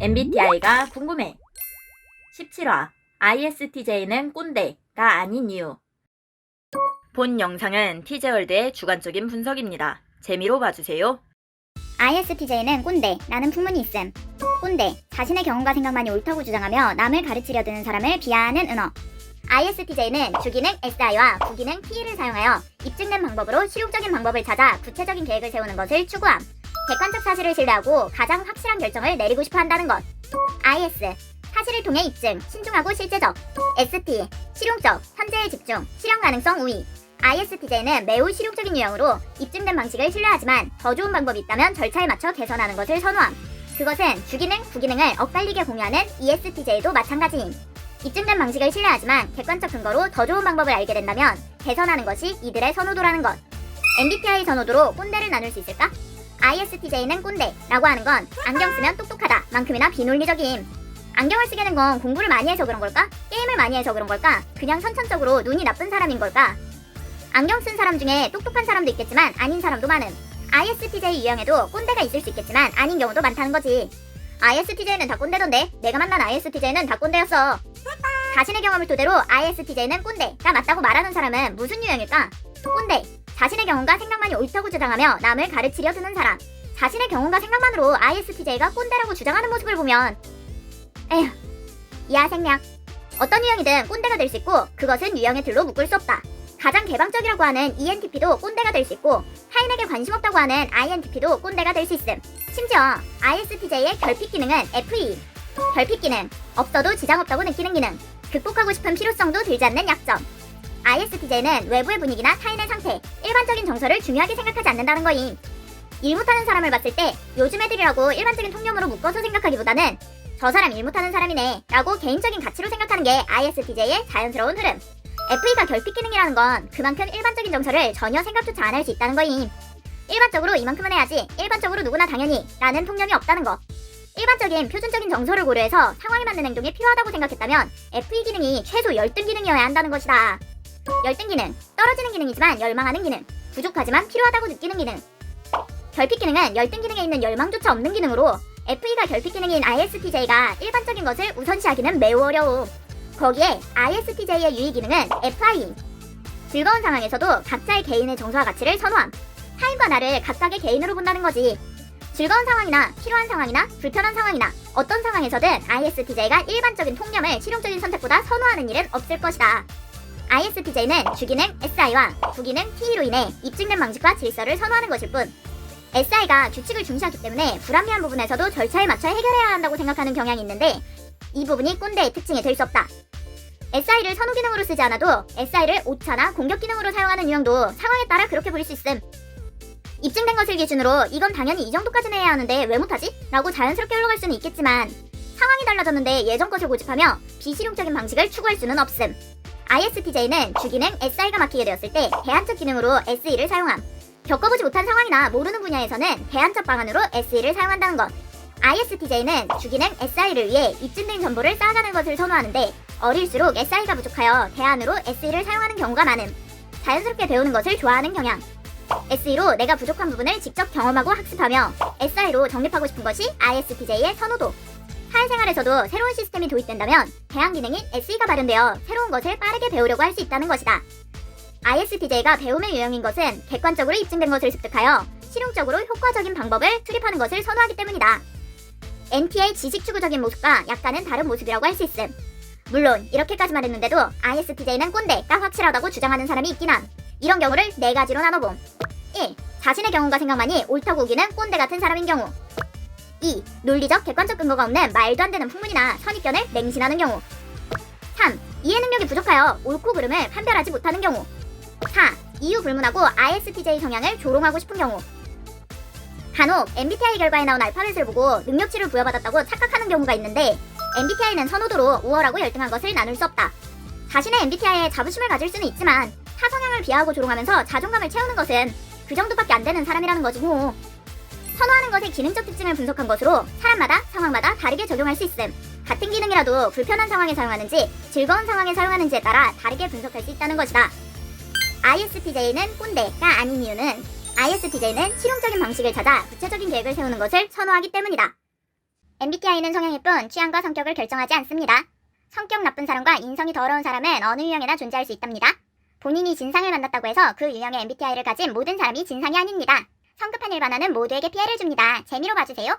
MBTI가 궁금해. 17화 ISTJ는 꼰대가 아닌 이유. 본 영상은 TJ월드의 주관적인 분석입니다. 재미로 봐주세요. ISTJ는 꼰대라는 풍문이 있음. 꼰대, 자신의 경험과 생각만이 옳다고 주장하며 남을 가르치려 드는 사람을 비하하는 은어. ISTJ는 주기능 SI와 부기능 T를 사용하여 입증된 방법으로 실용적인 방법을 찾아 구체적인 계획을 세우는 것을 추구함. 객관적 사실을 신뢰하고 가장 확실한 결정을 내리고 싶어 한다는 것. IS, 사실을 통해 입증, 신중하고 실제적. ST, 실용적, 현재에 집중, 실현 가능성 우위. ISTJ는 매우 실용적인 유형으로 입증된 방식을 신뢰하지만 더 좋은 방법이 있다면 절차에 맞춰 개선하는 것을 선호함. 그것은 주기능, 부기능을 엇갈리게 공유하는 ESTJ도 마찬가지임. 입증된 방식을 신뢰하지만 객관적 근거로 더 좋은 방법을 알게 된다면 개선하는 것이 이들의 선호도라는 것. MBTI 선호도로 꼰대를 나눌 수 있을까? ISTJ는 꼰대라고 하는 건 안경 쓰면 똑똑하다 만큼이나 비논리적임. 안경을 쓰게 된 건 공부를 많이 해서 그런 걸까? 게임을 많이 해서 그런 걸까? 그냥 선천적으로 눈이 나쁜 사람인 걸까? 안경 쓴 사람 중에 똑똑한 사람도 있겠지만 아닌 사람도 많음. ISTJ 유형에도 꼰대가 있을 수 있겠지만 아닌 경우도 많다는 거지. ISTJ는 다 꼰대던데 내가 만난 ISTJ는 다 꼰대였어. 자신의 경험을 토대로 ISTJ는 꼰대가 맞다고 말하는 사람은 무슨 유형일까? 꼰대, 자신의 경험과 생각만이 옳다고 주장하며 남을 가르치려 드는 사람. 자신의 경험과 생각만으로 ISTJ가 꼰대라고 주장하는 모습을 보면 에휴, 이하 생략. 어떤 유형이든 꼰대가 될 수 있고 그것은 유형의 틀로 묶을 수 없다. 가장 개방적이라고 하는 ENTP도 꼰대가 될 수 있고 타인에게 관심 없다고 하는 INTP도 꼰대가 될 수 있음. 심지어 ISTJ의 결핍 기능은 FE. 결핍 기능, 없어도 지장 없다고 느끼는 기능. 극복하고 싶은 필요성도 들지 않는 약점. ISTJ는 외부의 분위기나 타인의 상태, 일반적인 정서를 중요하게 생각하지 않는다는 거임. 일 못하는 사람을 봤을 때 요즘 애들이라고 일반적인 통념으로 묶어서 생각하기보다는 저 사람 일 못하는 사람이네 라고 개인적인 가치로 생각하는 게 ISTJ의 자연스러운 흐름. FE가 결핍 기능이라는 건 그만큼 일반적인 정서를 전혀 생각조차 안 할 수 있다는 거임. 일반적으로 이만큼은 해야지, 일반적으로 누구나 당연히 라는 통념이 없다는 거. 일반적인 표준적인 정서를 고려해서 상황에 맞는 행동이 필요하다고 생각했다면 FE 기능이 최소 열등 기능이어야 한다는 것이다. 열등 기능, 떨어지는 기능이지만 열망하는 기능, 부족하지만 필요하다고 느끼는 기능. 결핍 기능은 열등 기능에 있는 열망조차 없는 기능으로 FE가 결핍 기능인 ISTJ가 일반적인 것을 우선시하기는 매우 어려움. 거기에 ISTJ의 유의 기능은 FI. 즐거운 상황에서도 각자의 개인의 정서와 가치를 선호함. 타인과 나를 각각의 개인으로 본다는 거지. 즐거운 상황이나 필요한 상황이나 불편한 상황이나 어떤 상황에서든 ISTJ가 일반적인 통념을 실용적인 선택보다 선호하는 일은 없을 것이다. ISTJ는 주기능 SI와 부기능 T로 인해 입증된 방식과 질서를 선호하는 것일 뿐 SI가 규칙을 중시하기 때문에 불합리한 부분에서도 절차에 맞춰 해결해야 한다고 생각하는 경향이 있는데 이 부분이 꼰대의 특징이 될 수 없다. SI를 선호 기능으로 쓰지 않아도 SI를 오차나 공격 기능으로 사용하는 유형도 상황에 따라 그렇게 보일 수 있음. 입증된 것을 기준으로 이건 당연히 이 정도까지는 해야 하는데 왜 못하지? 라고 자연스럽게 흘러갈 수는 있겠지만 상황이 달라졌는데 예전 것을 고집하며 비실용적인 방식을 추구할 수는 없음. ISTJ는 주기능 SI가 막히게 되었을 때 대안적 기능으로 SE를 사용함. 겪어보지 못한 상황이나 모르는 분야에서는 대안적 방안으로 SE를 사용한다는 것. ISTJ는 주기능 SI를 위해 입증된 정보를 쌓아가는 것을 선호하는데 어릴수록 SI가 부족하여 대안으로 SE를 사용하는 경우가 많음. 자연스럽게 배우는 것을 좋아하는 경향. SE로 내가 부족한 부분을 직접 경험하고 학습하며 SI로 정립하고 싶은 것이 ISTJ의 선호도. 사회생활에서도 새로운 시스템이 도입된다면 대안 기능인 SE가 발현되어 새로운 것을 빠르게 배우려고 할 수 있다는 것이다. ISTJ가 배움의 유형인 것은 객관적으로 입증된 것을 습득하여 실용적으로 효과적인 방법을 투입하는 것을 선호하기 때문이다. NT의 지식추구적인 모습과 약간은 다른 모습이라고 할 수 있음. 물론 이렇게까지 말했는데도 ISTJ는 꼰대가 확실하다고 주장하는 사람이 있긴 함. 이런 경우를 4가지로 나눠봄. 1. 자신의 경험과 생각만이 옳다고 우기는 꼰대 같은 사람인 경우. 2. 논리적 객관적 근거가 없는 말도 안 되는 풍문이나 선입견을 맹신하는 경우. 3. 이해 능력이 부족하여 옳고 그름을 판별하지 못하는 경우. 4. 이유 불문하고 ISTJ 성향을 조롱하고 싶은 경우. 간혹 MBTI 결과에 나온 알파벳을 보고 능력치를 부여받았다고 착각하는 경우가 있는데 MBTI는 선호도로 우월하고 열등한 것을 나눌 수 없다. 자신의 MBTI에 자부심을 가질 수는 있지만 타 성향을 비하하고 조롱하면서 자존감을 채우는 것은 그 정도밖에 안 되는 사람이라는 거지 뭐. 선호하는 것의 기능적 특징을 분석한 것으로 사람마다 상황마다 다르게 적용할 수 있음. 같은 기능이라도 불편한 상황에 사용하는지 즐거운 상황에 사용하는지에 따라 다르게 분석할 수 있다는 것이다. ISTJ는 꼰대가 아닌 이유는 ISTJ는 실용적인 방식을 찾아 구체적인 계획을 세우는 것을 선호하기 때문이다. MBTI는 성향일 뿐 취향과 성격을 결정하지 않습니다. 성격 나쁜 사람과 인성이 더러운 사람은 어느 유형에나 존재할 수 있답니다. 본인이 진상을 만났다고 해서 그 유형의 MBTI를 가진 모든 사람이 진상이 아닙니다. 성급한 일반화는 모두에게 피해를 줍니다. 재미로 봐주세요.